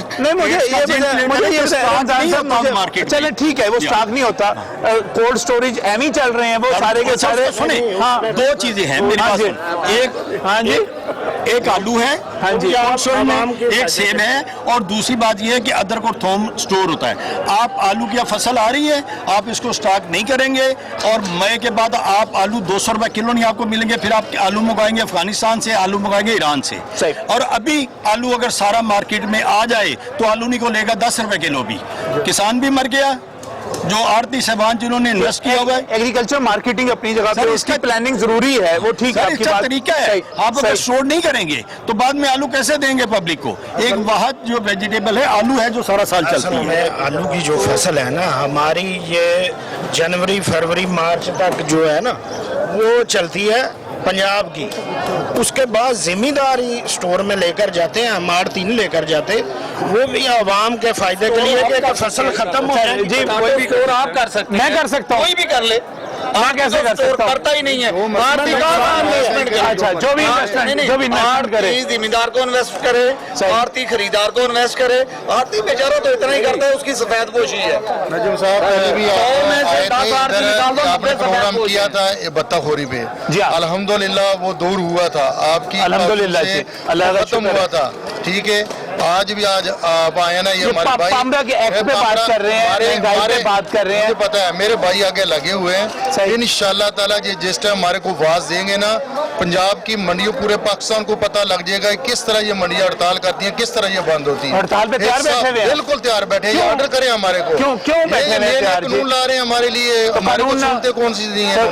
मार्केट, चले ठीक है, वो स्टॉक नहीं होता, कोल्ड स्टोरेज एम ही चल रहे हैं वो सारे के सारे।
सुने, हाँ 2 चीजें हैं मेरे पास, एक हाँ जी एक आलू है, हाँ जी, एक सेब है, और दूसरी बात यह है कि अदरक और थोम स्टोर होता है। आप आलू की फसल आ रही है, आप इसको स्टॉक नहीं करेंगे और मई के बाद आप आलू 200 रुपए किलो नहीं आपको मिलेंगे। फिर आप आलू मंगाएंगे अफगानिस्तान से, आलू मंगाएंगे ईरान से, और अभी आलू अगर सारा मार्केट में आ जाए तो आलू नहीं को लेगा 10 रुपए किलो भी। किसान भी मर गया, जो आड़ती साहबान जिन्होंने इन्वेस्ट किया हुआ है।
एग्रीकल्चर मार्केटिंग अपनी जगह पे, उसकी प्लानिंग जरूरी है, वो ठीक है, आपकी बात
तरीका है। आप अगर स्टोर नहीं करेंगे तो बाद में आलू कैसे देंगे पब्लिक को। एक वाहद जो वेजिटेबल है आलू है जो सारा साल चलती है।
आलू की जो फसल है ना हमारी, ये जनवरी फरवरी मार्च तक जो है ना वो चलती है पंजाब की। उसके बाद जिम्मेदारी स्टोर में लेकर जाते हैं, हम आड़ती नहीं लेकर जाते, वो भी आवाम के फायदे के लिए कि फसल खत्म हो जाए।
जी, कोई भी स्टोर आप कर सकते हैं, मैं कर सकता हूँ,
कोई भी कर ले,
मैं कैसे कर सकता हूँ,
करता ही नहीं है।
अच्छा, जो भी इन्वेस्टमेंट करे,
जिम्मेदार को इन्वेस्ट करे, आड़ती खरीदार को इन्वेस्ट करे। आड़ती बेचारा तो इतना ही करता है, उसकी सफेद पोशी है।
नजम साहब पहले भी आपने प्रोग्राम किया था बत्ताखोरी पे, अल्हम्दुलिल्लाह वो दूर हुआ था, आपकी
अल्हम्दुलिल्लाह जी, अल्लाह का
खत्म हुआ था। ठीक है, आज भी आज आप आए ना, ये हमारे भाई
पामरा के एक्ट पे बात कर रहे हैं, हमारे बात कर रहे हैं,
मुझे पता है मेरे भाई आगे लगे हुए हैं। इंशाअल्लाह ताला जिस टाइम हमारे को आवाज देंगे ना, पंजाब की मंडियों पूरे पाकिस्तान को पता लग जाएगा किस तरह ये मंडियां हड़ताल करती हैं, किस तरह ये बंद होती है।
हड़ताल पे तैयार बैठे हुए हैं,
बिल्कुल तैयार बैठे हैं, ऑर्डर करें हमारे को।
क्यों बैठे हुए हैं?
कानून ला रहे हैं हमारे लिए, हमारे को सुनते कौन सी दी है?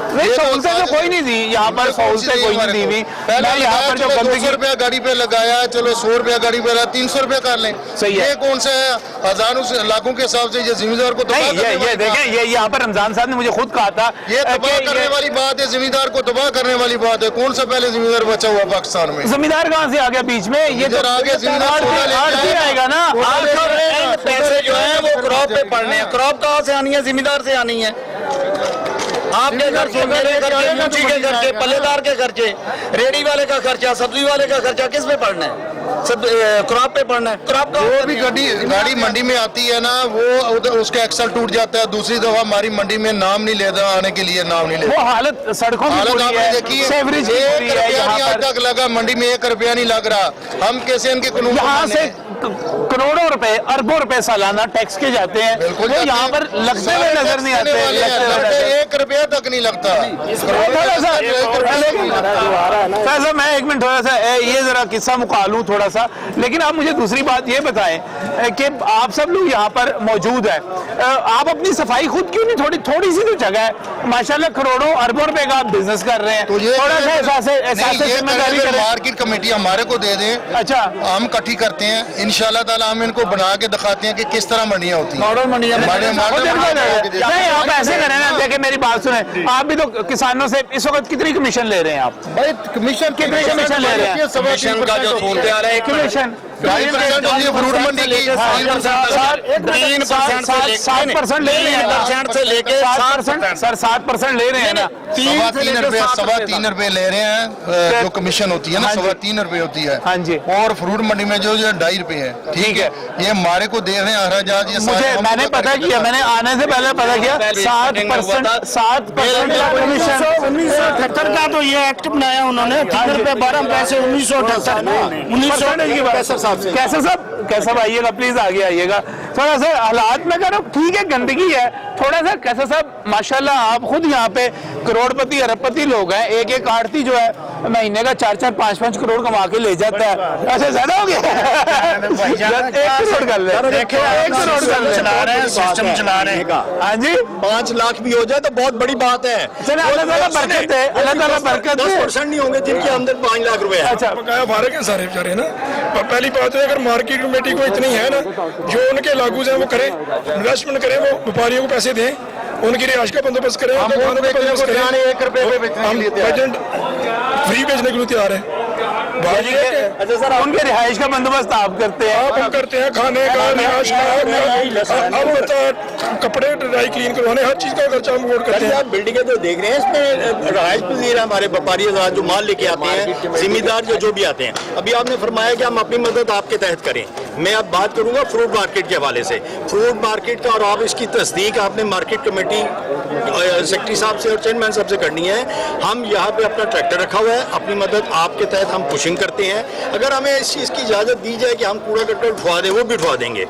नहीं, सहूलतें तो कोई नहीं दी यहाँ पर, सहूलतें कोई नहीं दी हुई। मैं यहाँ पर जो
200
गंदगी,
रुपया गाड़ी पे लगाया, चलो 100 रुपया गाड़ी पे लगा, 300 रुपया कर लें।
सही है।
ये कौन सा है? हजारों से लाखों के हिसाब से ये जिम्मेदार को तबाह
नहीं,
करने
ये
वाली बात
देखें, ये यहाँ पर रमजान साहब ने मुझे खुद कहा था
ये तबाह
कि
करने वाली बात है, जिम्मेदार को तबाह करने वाली बात है। कौन सा पहले जिम्मेदार बचा हुआ पाकिस्तान में?
जिम्मेदार कहाँ से आ गया बीच में? ये तो
इधर आगे जिम्मेदार
आरती आएगा ना।
पैसे जो है वो क्रॉप पे पड़ने हैं। क्रॉप कहाँ से आनी है? जिम्मेदार से आनी है। आपके खर्चे, मेरे खर्चे, मुंशी के खर्चे, पल्लेदार के खर्चे, रेडी वाले का खर्चा, सब्जी वाले का खर्चा किस पे पड़ना है? सब क्रॉप पे पड़ना है। क्रॉप का
जो भी गाड़ी मंडी में आती है ना, वो उसका एक्सल टूट जाता है। दूसरी दफा हमारी मंडी में नाम नहीं लेता, आने के लिए नाम नहीं
वो
लेता।
हालत सड़कों की
हालत
बुरी
आपने
है,
देखी है,
सेवरेज की
1
बुरी है
रुपया
यहाँ
नहीं आज
पर।
तक लगा मंडी में, 1 रुपया नहीं लग रहा। हम कैसे इनके कानून को
यहाँ से
माने?
करोड़ों रुपए, अरबों रुपए सालाना टैक्स के जाते हैं,
बिल्कुल
वो
जाते
यहाँ
हैं।
पर लगते हुए
सारे
नजर नहीं
टैक्स
आते,
देने वाले हैं,
लगते हुए
लगते
नजर-
1 रुपया तक नहीं लगता।
थोड़ा सा फैसल, मैं 1 मिनट थोड़ा सा ये जरा किस्सा मुका लूं थोड़ा सा, लेकिन आप मुझे दूसरी बात ये बताएं कि आप सब लोग यहाँ पर मौजूद हैं, आप अपनी सफाई खुद क्यों नहीं, थोड़ी सी तो जगह है, माशाल्लाह करोड़ों अरबों रुपए का आप बिजनेस कर रहे हैं,
तो ये
थोड़ा सा एहसास जिम्मेदारी करें।
मार्केट कमेटी हमारे को दे दें,
अच्छा,
हम इकट्ठी करते हैं, इंशाल्लाह ताला हम इनको बना के दिखाते हैं कि किस तरह मंडियां होती हैं।
नहीं, आप ऐसे करें ना, देखिए मेरी बात सुने, आप भी तो किसानों से इस वक्त कितनी कमीशन ले रहे हैं आप?
भाई कमीशन
कितने कमीशन ले रहे हैं?
कमीशन का जो सूरत हाल है,
कमीशन
2.5% होती है फ्रूट मंडी की,
7% ले रहे हैं,
3% से लेके
7%, सर 7% ले रहे हैं ना?
3.25 रुपए ले रहे हैं जो कमीशन होती है ना,
हाँ जी।
3.25 रुपए होती है।
हाँ जी।
और फ्रूट मंडी में जो 2.5 रुपए है, ठीक है। ये हमारे को दे रहे हैं हराजात, ये
मुझे मैंने पता किया, मैंने आने से पहले पता किया 7% कमीशन।
1978 का तो ये एक्ट बनाया उन्होंने, 3 रुपए 12 पैसे 1978 1900
कैसे साहब आइएगा प्लीज, आगे आइएगा थोड़ा सा। हालात में कह रहा हूँ, ठीक है गंदगी है थोड़ा सा, कैसे साहब माशाल्लाह आप खुद यहाँ पे करोड़पति अरबपति लोग हैं, एक आड़ती जो है महीने का 4-4 5-5 करोड़ कमा के ले जाता है। अच्छा ज्यादा हो गया, 1 करोड़ कर ले, 1 करोड़ कर ले,
चला रहे हैं, सिस्टम चला रहे हैं।
हाँ जी,
5 लाख भी हो जाए तो बहुत बड़ी बात है।
चले अल्लाह ताला बरकत है, अल्लाह ताला बरकत दे।
10% नहीं होंगे जिनके अंदर 5 लाख रुपए है।
अच्छा,
बकाया मारे के सारे बेचारे ना। पहली बात है, अगर मार्केट कमेटी को इतनी है ना, जो उनके लागू है वो करें, इन्वेस्टमेंट करें, वो व्यापारियों को पैसे दें, उनकी रिहाइश का बंदोबस्त करें, उनके खानों का बंदोबस्त करें।
1 रुपए पे बेचने के लिए तैयार
एजेंट फ्री बेचने के लिए तैयार है।
अच्छा सर, उनके रिहाइश का बंदोबस्त आप करते हैं?
आप हम करते हैं, खाने का, रिहाइश का, अब कपड़े ड्राई क्लीन करवाने, हर चीज का खर्चा हम वोट करते हैं।
आप बिल्डिंगें तो देख रहे हैं, इसमें रहायश पजीर है हमारे व्यापारी आजाद जो माल लेके आते हैं, जिम्मेदार जो भी आते हैं। अभी आपने फरमाया कि हम अपनी मदद आपके तहत करें। मैं अब बात करूंगा फ्रूट मार्केट के हवाले से। फ्रूट मार्केट का और आप इसकी तस्दीक आपने मार्केट कमेटी सेक्रेटरी साहब से और चेयरमैन साहब से करनी है। हम यहाँ पे अपना ट्रैक्टर रखा हुआ है, अपनी मदद आपके तहत हम पुशिंग करते हैं। अगर हमें इस चीज़ की इजाज़त दी जाए कि हम कूड़ा कट्टा उठवा दें, वो भी उठवा देंगे।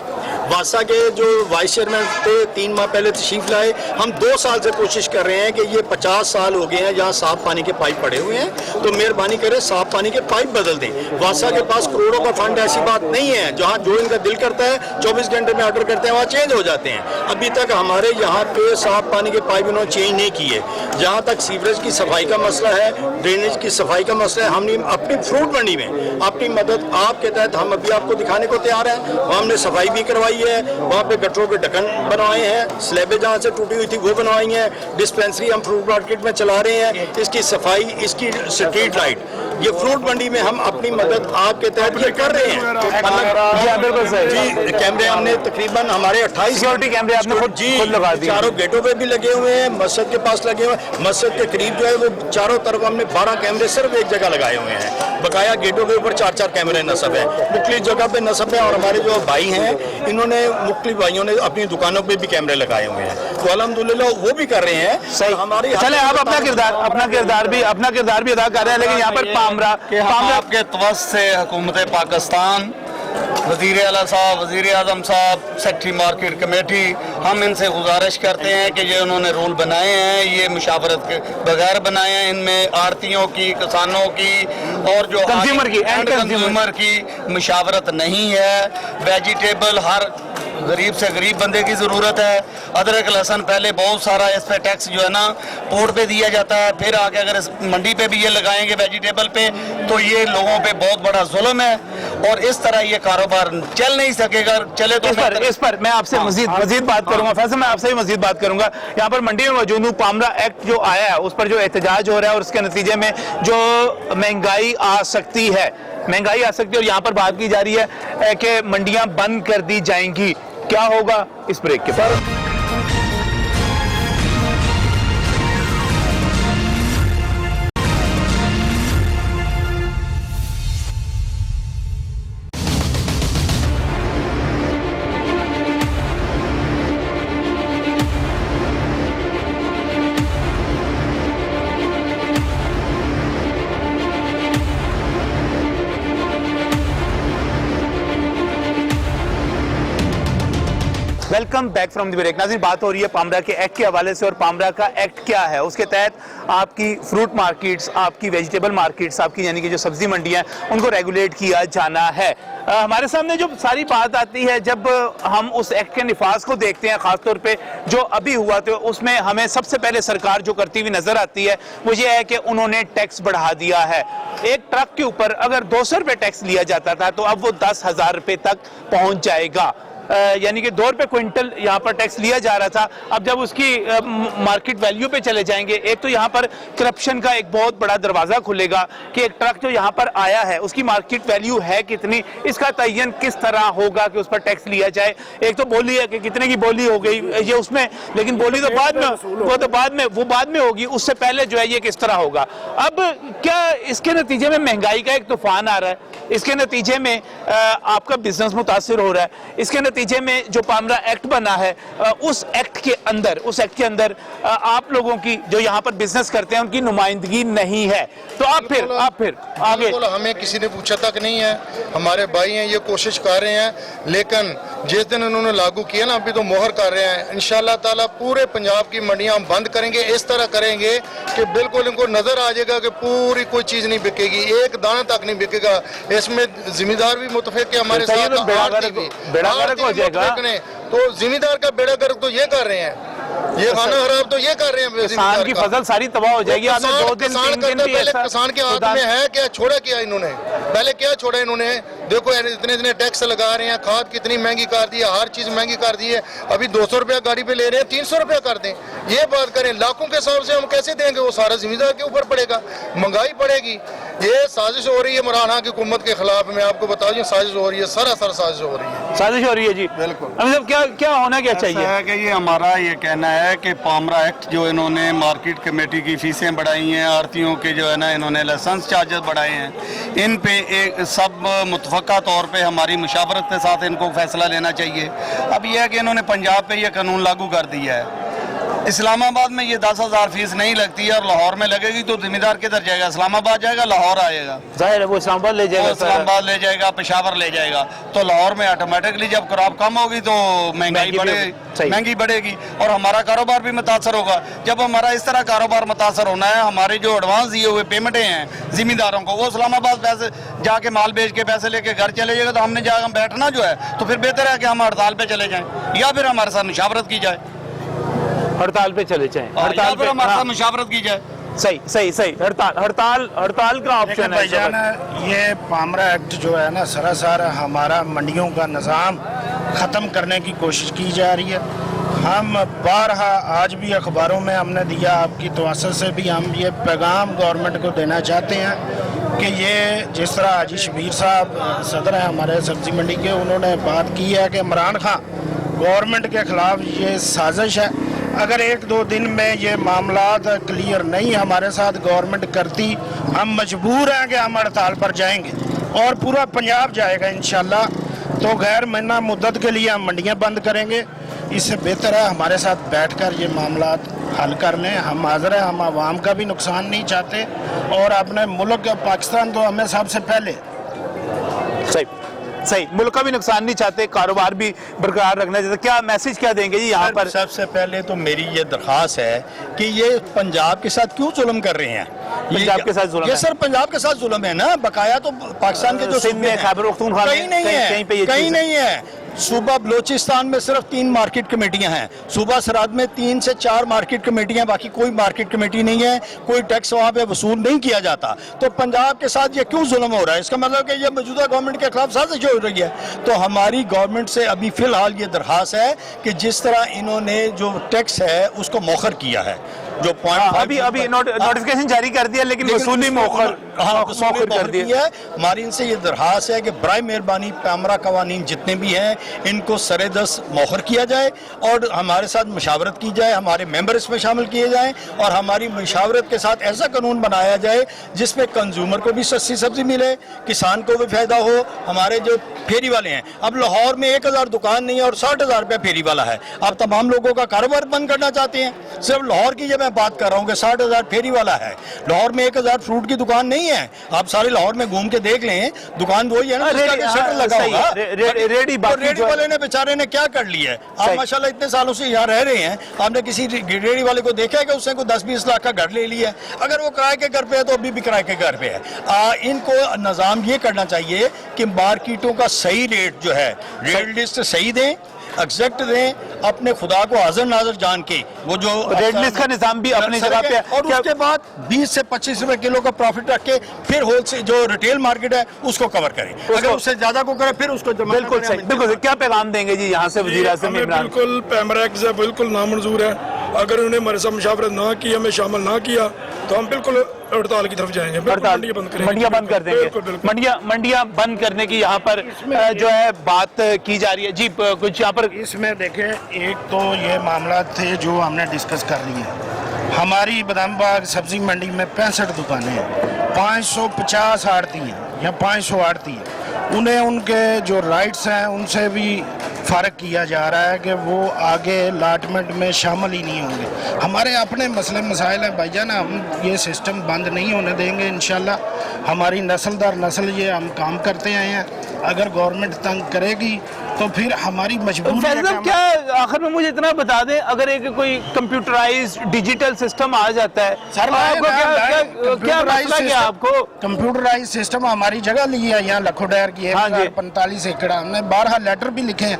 वासा के जो वाइस चेयरमैन थे 3 माह पहले तशरीफ लाए, हम 2 साल से कोशिश कर रहे हैं कि ये 50 साल हो गए हैं जहाँ साफ पानी के पाइप पड़े हुए हैं, तो मेहरबानी करें साफ पानी के पाइप बदल दें। वासा के पास करोड़ों का फंड, ऐसी बात नहीं है। जहाँ जो इनका दिल करता है 24 घंटे में ऑर्डर करते हैं, वहाँ चेंज हो जाते हैं। अभी तक हमारे यहाँ पे साफ पानी के पाइप इन्होंने चेंज नहीं किए। जहाँ तक सीवरेज की सफाई का मसला है, ड्रेनेज की सफाई का मसला है, हमने अपनी फ्रूट मंडी में अपनी मदद आपके तहत हम अभी आपको दिखाने को तैयार हैं। हमने सफाई भी करवाई है, वहाँ पे गटरों के ढक्कन बनवाए हैं, स्लैबें जहाँ से टूटी हुई थी वो बनवाई हैं, डिस्पेंसरी हम फ्रूट मार्केट में चला रहे हैं, इसकी सफाई, इसकी स्ट्रीट लाइट, ये फ्रूट मंडी में हम अपनी मदद आपके तहत ये कर रहे हैं।
बिल्कुल सही
जी, कैमरे हमने तकरीबन हमारे 28
सिक्योरिटी कैमरे आपने खुद लगा दिए,
चारों गेटों पे भी लगे हुए हैं, मस्जिद के पास लगे हुए हैं। मस्जिद के करीब जो है वो चारों तरफ हमने 12 कैमरे सिर्फ एक जगह लगाए हुए हैं। बकाया गेटों के ऊपर 4-4 कैमरे नस्ब है, मुख्तलिफ जगह पे नस्ब है। और हमारे जो भाई हैं इन्होंने मुख्तलिफ भाइयों ने अपनी दुकानों पे भी कैमरे लगाए हुए हैं, तो अल्हम्दुलिल्लाह वो भी कर रहे हैं।
सही,
हमारी
चले आप अपना किरदार भी अदा कर रहे हैं, लेकिन यहाँ पर पामरा
आपके तवस्त से हुकूमत पाकिस्तान, वज़ीर आला साहब, वज़ीर आज़म साहब, सेक्रेटरी मार्केट कमेटी, हम इनसे गुजारिश करते हैं कि ये उन्होंने रूल बनाए हैं, ये मुशावरत के बगैर बनाए हैं। इनमें आड़तियों की, किसानों की और जो
कंज्यूमर की,
एंड कंज्यूमर की मुशावरत नहीं है। वेजिटेबल हर गरीब से गरीब बंदे की ज़रूरत है। अदरक लहसुन पहले बहुत सारा इस पे टैक्स जो है ना पोर्ट पे दिया जाता है, फिर आके अगर इस मंडी पे भी ये लगाएंगे वेजिटेबल पे तो ये लोगों पे बहुत बड़ा जुल्म है और इस तरह ये कारोबार चल नहीं सकेगा। चले तो
इस पर मैं आपसे मजीद बात करूंगा। फैसल, मैं आपसे भी मजीद बात करूंगा। यहाँ पर मंडी में मौजूद हूँ। पामरा एक्ट जो आया है उस पर जो एहतजाज हो रहा है और उसके नतीजे में जो महंगाई आ सकती है और यहाँ पर बात की जा रही है कि मंडियां बंद कर दी जाएंगी। क्या होगा इस ब्रेक के बाद? Welcome back from the break. नाज़रीन, बात हो रही है पामरा के एक्ट के हवाले से और पामरा का एक्ट क्या है। उसके तहत आपकी फ्रूट मार्केट्स, आपकी वेजिटेबल मार्केट्स, आपकी यानी कि जो सब्जी मंडियां हैं उनको रेगुलेट किया जाना है। हमारे सामने जो सारी बात आती है जब हम उस एक्ट के निफाज को देखते हैं, खासतौर पे जो अभी हुआ तो उसमें हमें सबसे पहले सरकार जो करती हुई नजर आती है वो ये है कि उन्होंने टैक्स बढ़ा दिया है। एक ट्रक के ऊपर अगर 200 रुपये टैक्स लिया जाता था तो अब वो 10,000 रुपये तक पहुंच जाएगा। यानी कि 2 रुपये क्विंटल यहाँ पर टैक्स लिया जा रहा था। अब जब उसकी मार्केट वैल्यू पे चले जाएंगे, एक तो यहाँ पर करप्शन का एक बहुत बड़ा दरवाज़ा खुलेगा कि एक ट्रक जो यहाँ पर आया है उसकी मार्केट वैल्यू है कितनी, इसका तयन किस तरह होगा कि उस पर टैक्स लिया जाए। एक तो बोली है कि कितने की बोली हो गई ये उसमें, लेकिन बोली तो बाद में वो बाद में होगी, उससे पहले जो है ये किस तरह होगा। अब क्या इसके नतीजे में महंगाई का एक तूफान आ रहा है, इसके नतीजे में आपका बिजनेस मुतासिर हो रहा है, इसके नतीजे में जो पामरा एक्ट बना है उस एक्ट के अंदर आप लोगों की जो यहाँ पर बिजनेस करते हैं उनकी नुमाइंदगी नहीं है। तो आप फिर आगे
हमें किसी ने पूछा तक नहीं है। हमारे भाई हैं, ये कोशिश कर रहे हैं, लेकिन जिस दिन उन्होंने लागू किया ना अभी तो मोहर कर रहे हैं। इंशाल्लाह ताला पूरे पंजाब की मंडियां हम बंद करेंगे, इस तरह करेंगे कि बिल्कुल इनको नजर आ जाएगा कि पूरी कोई चीज नहीं बिकेगी, एक दाना तक नहीं बिकेगा। इसमें जिम्मेदार भी मुतफिक है हमारे साथ, तो जिम्मेदार का बेड़ा गर्क तो ये कर रहे हैं, ये खाना खराब तो ये कर रहे हैं।
किसान की फसल सारी तबाह हो जाएगी।
किसान के हाथ में है क्या, छोड़ा क्या इन्होंने, पहले क्या छोड़ा इन्होंने। देखो इतने टैक्स लगा रहे हैं, खाद कितनी महंगी कर दी है, हर चीज महंगी कर दी है। अभी 200 रुपया गाड़ी पे ले रहे हैं, 300 रुपया कर दें। ये बात करें लाखों के हिसाब से हम कैसे देंगे, वो सारा जिम्मेदार के ऊपर पड़ेगा, महंगाई पड़ेगी। ये साजिश हो रही है इमरान खान की हुकूमत के खिलाफ। मैं आपको बता दूं साजिश हो रही है, सरासर साजिश हो रही है जी।
बिल्कुल।
मतलब क्या होना क्या चाहिए
है कि ये हमारा ये कहना है कि पामरा एक्ट जो इन्होंने मार्केट कमेटी की फीसें बढ़ाई हैं, आरतियों के जो है ना इन्होंने लाइसेंस चार्जेस बढ़ाए हैं, इन पे एक सब मुतफक्का तौर पे हमारी मुशावरत के साथ इनको फैसला लेना चाहिए। अब यह है कि इन्होंने पंजाब पे ये कानून लागू कर दिया है। इस्लामाबाद में ये 10,000 फीस नहीं लगती है और लाहौर में लगेगी तो जिम्मेदार किधर जाएगा, इस्लामाबाद जाएगा, लाहौर आएगा,
जाहिर है वो इस्लामाबाद ले
जाएगा, पेशावर ले जाएगा। तो लाहौर में ऑटोमेटिकली जब क्रॉप कम होगी तो महंगी बढ़ेगी और हमारा कारोबार भी मुतासर होगा। जब हमारा इस तरह कारोबार मुतासर होना है, हमारे जो एडवांस दिए हुए पेमेंटें हैं जिम्मेदारों को, वो इस्लामाबाद पैसे जाके माल बेच के पैसे लेके घर चले जाएगा तो हमने जाकर बैठना जो है तो फिर बेहतर है कि हम हड़ताल पे चले जाएं या फिर हमारे साथ मुशावरत की जाए,
हड़ताल पे चले जाएं, हड़ताल पे
हमारे साथ मुशावरत की जाए।
सही हड़ताल का ऑप्शन है।
ये पामरा एक्ट जो है ना सरासर हमारा मंडियों का निज़ाम ख़त्म करने की कोशिश की जा रही है। हम बारहा आज भी अखबारों में हमने दिया, आपकी तवज्जो से भी हम ये पैगाम गवर्नमेंट को देना चाहते हैं कि ये जिस तरह हाजी शबीर साहब सदर हैं हमारे सब्जी मंडी के, उन्होंने बात की है कि इमरान खान गवर्नमेंट के ख़िलाफ़ ये साजिश है। अगर 1-2 दिन में ये मामलात क्लियर नहीं हमारे साथ गवर्नमेंट करती, हम मजबूर हैं कि हम हड़ताल पर जाएंगे और पूरा पंजाब जाएगा इंशाल्लाह। तो गैर महीना मुद्दत के लिए हम मंडियां बंद करेंगे। इससे बेहतर है हमारे साथ बैठकर ये मामलात हल कर लें। हम हाज़िर हैं, हम आवाम का भी नुकसान नहीं चाहते और अपने मुल्क पाकिस्तान तो हमें सबसे पहले
सही मुल्क का भी नुकसान नहीं चाहते, कारोबार भी बरकरार रखना चाहते। क्या मैसेज क्या देंगे जी यहाँ पर?
सबसे पहले तो मेरी ये दरख्वास्त है कि ये पंजाब के साथ क्यों जुल्म कर रहे हैं।
पंजाब के साथ जुल्म
ये सर पंजाब के साथ जुल्म है ना, बकाया तो पाकिस्तान के जो
सिंध में खैबर पख्तूनख्वा
कहीं नहीं है, कहीं नहीं है। सूबा बलोचिस्तान में सिर्फ 3 मार्केट कमेटियां हैं, सूबा सराद में 3 से 4 मार्केट कमेटियां, बाकी कोई मार्केट कमेटी नहीं है, कोई टैक्स वहाँ पे वसूल नहीं किया जाता। तो पंजाब के साथ ये क्यों जुल्म हो रहा है? इसका मतलब कि ये मौजूदा गवर्नमेंट के खिलाफ साजिश हो रही है। तो हमारी गवर्नमेंट से अभी फिलहाल ये दरख्वास्त है कि जिस तरह इन्होंने जो टैक्स है उसको मौखर किया है, जो
अभी नोटिफिकेशन जारी कर दिया, लेकिन वसूली मौखर कर दी है।
हमारी इनसे ये दरख्वास्त है कि बराए मेहरबानी पैमरा कवानीन जितने भी हैं इनको सरेदस मौखर किया जाए और हमारे साथ मशावरत की जाए, हमारे मेंबर इसमें शामिल किए जाएं और हमारी मशावरत के साथ ऐसा कानून बनाया जाए जिसमें कंज्यूमर को भी सस्ती सब्जी मिले, किसान को भी फायदा हो। हमारे जो फेरी वाले हैं, अब लाहौर में 1000 दुकान नहीं है और 60,000 रुपया फेरी वाला है। आप तमाम लोगों का कारोबार बंद करना चाहते हैं। सिर्फ लाहौर की जब मैं बात कर रहा हूँ कि 60,000 फेरी वाला है, लाहौर में 1000 फ्रूट की दुकान नहीं है। आप सारे लाहौर में घूम के देख लें, दुकान वही है ना जिसका शटर लगा होगा। रेडी वाले ने बेचारे ने क्या कर लिया है? आप माशाल्लाह इतने सालों से यहाँ रह रहे हैं, आपने किसी रेडी वाले को देखा है कि उसने कोई 10-20 लाख का घर ले लिया है? अगर वो किराए के घर पे है तो अभी भी किराए के घर पे है। इनको निज़ाम ये करना चाहिए कि मार्केटों का सही रेट जो है, रेट लिस्ट सही दें, एग्जैक्ट दें, अपने खुदा को हाजिर नाजर जान के। वो जो
रेड लिस्ट का निजाम भी अपनी जगह पे है
और उसके बाद 20 से 25 रुपए किलो का प्रॉफिट रख के फिर होलसेल जो रिटेल मार्केट है उसको कवर करें। अगर उससे ज्यादा को करें फिर उसको जमा।
बिल्कुल सही, बिल्कुल। क्या पैगाम देंगे जी यहाँ से वज़ीर आज़म इमरान?
बिल्कुल पैमरा एक्ट से बिल्कुल नामंजूर है। अगर उन्होंने हमारे साथ मुशावरत ना की, हमें शामिल ना किया तो हम बिल्कुल हड़ताल की तरफ जाएंगे। मंडियां बंद करेंगे,
मंडियां बंद कर देंगे। मंडियां बंद करने की यहाँ पर जो है बात की जा रही है जी। कुछ यहाँ पर
इसमें देखें, एक तो ये मामला थे जो हमने डिस्कस कर लिए। हमारी बदामबाग सब्जी मंडी में 65 दुकानें हैं, 550 आड़ती हैं या 500 आड़ती हैं। उन्हें उनके जो राइट्स हैं उनसे भी फ़र्क किया जा रहा है कि वो आगे अलाटमेंट में शामिल ही नहीं होंगे। हमारे अपने मसले मसाइल हैं भाईजान, हम ये सिस्टम बंद नहीं होने देंगे इंशाल्लाह। हमारी नस्ल दर नस्ल ये हम काम करते आए हैं। अगर गवर्नमेंट तंग करेगी तो फिर हमारी मजबूरी है।
क्या आखिर में मुझे इतना बता दें, अगर एक कोई कंप्यूटराइज्ड डिजिटल सिस्टम आ जाता है
सर,
क्या मसला क्या आपको?
कंप्यूटराइज सिस्टम हमारी जगह ली है यहाँ लखोडैर की 45 एकड़। हमने 12 लेटर भी लिखे हैं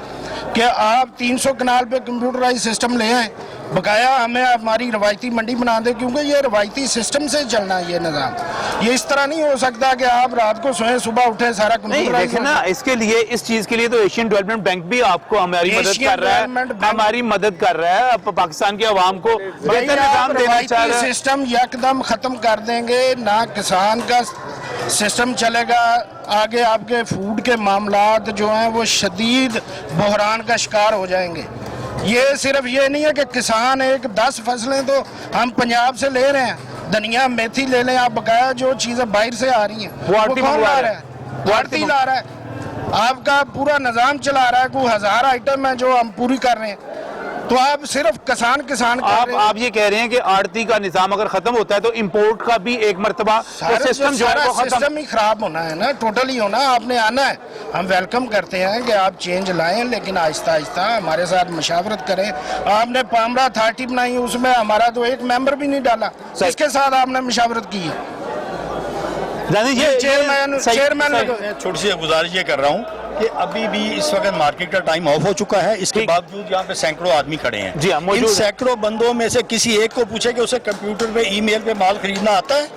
कि आप 300 कनाल पे कंप्यूटराइज सिस्टम ले आए, बकाया हमें हमारी रवायती मंडी बना दे, क्योंकि ये रवायती सिस्टम से चलना है ये निज़ाम। ये इस तरह नहीं हो सकता कि आप रात को सोए सुबह उठे सारा कंप्यूटराइज।
देखें ना, इसके लिए इस चीज के लिए तो एशियन डेवलपमेंट बैंक भी आपको हमारी मदद कर रहा है, हमारी मदद कर रहा है। अब पाकिस्तान के अवाम को बेहतर निज़ाम देना चाह रहा है।
सिस्टम यकदम खत्म कर देंगे ना, किसान का सिस्टम चलेगा। आगे आपके फूड के मामलात जो हैं वो शदीद बहरान का शिकार हो जाएंगे। ये सिर्फ ये नहीं है कि किसान एक 10 फसलें तो हम पंजाब से ले रहे हैं, धनिया मेथी ले लें आप, बकाया जो चीज़ें बाहर से आ रही हैं वो कौन ला रहा है? भारतीय ला रहा है। आपका पूरा निज़ाम चला रहा है, कोई 1000 आइटम है जो हम पूरी कर रहे हैं, तो आप सिर्फ किसान
आप ये कह रहे हैं कि आड़ती का निजाम अगर खत्म होता है तो इंपोर्ट का भी एक मरतबा सिस्टम जो है वो
सिस्टम ही खराब होना है ना, टोटली होना। आपने आना है, हम वेलकम करते हैं कि आप चेंज लाएं, लेकिन आहिस्ता आहिस्ता हमारे साथ मशावरत करें। आपने पामरा अथॉरिटी बनाई, उसमें हमारा तो एक मेंबर भी नहीं डाला, इसके साथ आपने मशावरत की है।
चेयरमैन छोटी सी गुजारिश ये कर रहा हूँ कि अभी भी इस वक्त मार्केट का टाइम ऑफ हो चुका है, इसके बावजूद यहाँ पे सैकड़ों आदमी खड़े हैं।
जी हाँ,
इन सैकड़ों बंदों में से किसी एक को पूछे कि उसे कंप्यूटर पे ईमेल पे माल खरीदना आता है?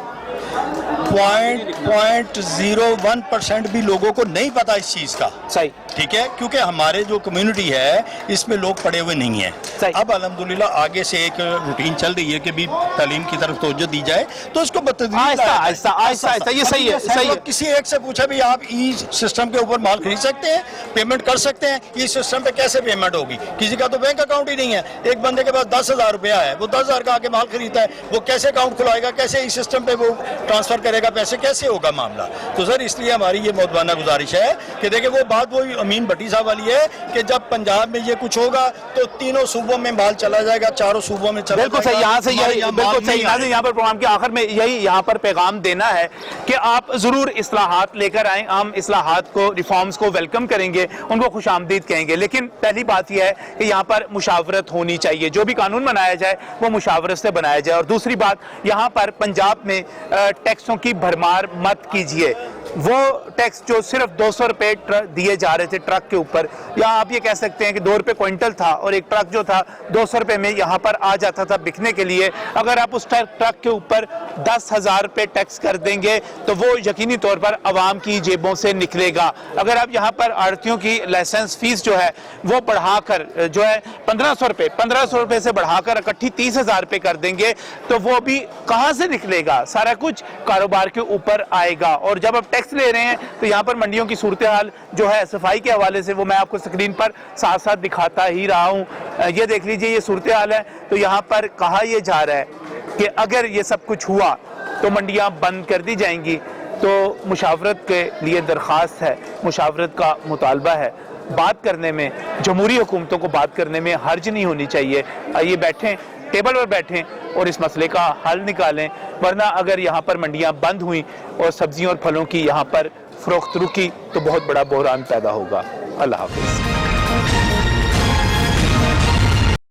0.01% भी लोगों को नहीं पता इस चीज का।
सही,
ठीक है, क्योंकि हमारे जो कम्युनिटी है इसमें लोग पड़े हुए नहीं है। अब अल्हम्दुलिल्लाह आगे से एक रूटीन चल रही है कि भी तालीम की तरफ तवज्जो दी जाए, तो इसको
आहिस्ता ये सही है, सही है।
किसी एक से पूछा भी आप ई सिस्टम के ऊपर माल खरीद सकते हैं, पेमेंट कर सकते हैं, ई सिस्टम पे कैसे पेमेंट होगी? किसी का तो बैंक अकाउंट ही नहीं है। एक बंदे के पास 10,000 रुपया है, वो 10,000 का आके माल खरीदता है, वो कैसे अकाउंट खुलाएगा, कैसे ई सिस्टम पे वो ट्रांसफर करेगा पैसे, कैसे होगा मामला? तो सर इसलिए हमारी ये मौदवाना गुजारिश है कि देखिए वो बात वही अमीन भट्टी साहब वाली है कि जब पंजाब में ये कुछ होगा तो तीनों सूबों में माल चला जाएगा, चारों सूबों में चला जाएगा।
बिल्कुल सही, यहाँ से यही बिल्कुल सही। यहाँ पर प्रोग्राम के आखिर में यही यहाँ पर पैगाम देना है कि आप जरूर इस्लाहात लेकर आएं। हम इस्लाहात को, रिफॉर्म्स को वेलकम करेंगे, उनको खुशामदीद कहेंगे, लेकिन पहली बात यह है कि यहाँ पर मुशावरत होनी चाहिए। जो भी कानून बनाया जाए वो मुशावरत से बनाया जाए। और दूसरी बात, यहाँ पर पंजाब में टैक्सों की भरमार मत कीजिए। वो टैक्स जो सिर्फ 200 रुपये दिए जा रहे थे ट्रक के ऊपर, या आप ये कह सकते हैं कि 2 रुपये क्विंटल था और एक ट्रक जो था 200 रुपये में यहाँ पर आ जाता था बिकने के लिए, अगर आप उस ट्रक के ऊपर 10,000 रुपये टैक्स कर देंगे तो वो यकीनी तौर पर आवाम की जेबों से निकलेगा। अगर आप यहाँ पर आड़तियों की लाइसेंस फीस जो है वो बढ़ाकर जो है 1500 रुपये से बढ़ाकर इकट्ठी 30,000 रुपये कर देंगे तो वो भी कहाँ से निकलेगा? सारा कुछ कारोबार के ऊपर आएगा। और जब आप टैक्स ले रहे हैं तो यहाँ पर मंडियों की सूरत हाल जो है सफाई के हवाले से वो मैं आपको स्क्रीन पर साथ साथ दिखाता ही रहा हूँ। ये देख लीजिए, ये सूरत हाल है। तो यहाँ पर कहा यह जा रहा है कि अगर ये सब कुछ हुआ तो मंडियाँ बंद कर दी जाएंगी। तो मुशावरत के लिए दरख्वास्त है, मुशावरत का मुतालबा है। बात करने में, जमहूरी हुकूमतों को बात करने में हर्ज नहीं होनी चाहिए। आइए बैठें, टेबल पर बैठें और इस मसले का हल निकालें, वरना अगर यहाँ पर मंडियाँ बंद हुई और सब्जियों और फलों की यहाँ पर फरोख्त रुकी तो बहुत बड़ा बहरान पैदा होगा। अल्लाह हाफ़िज़।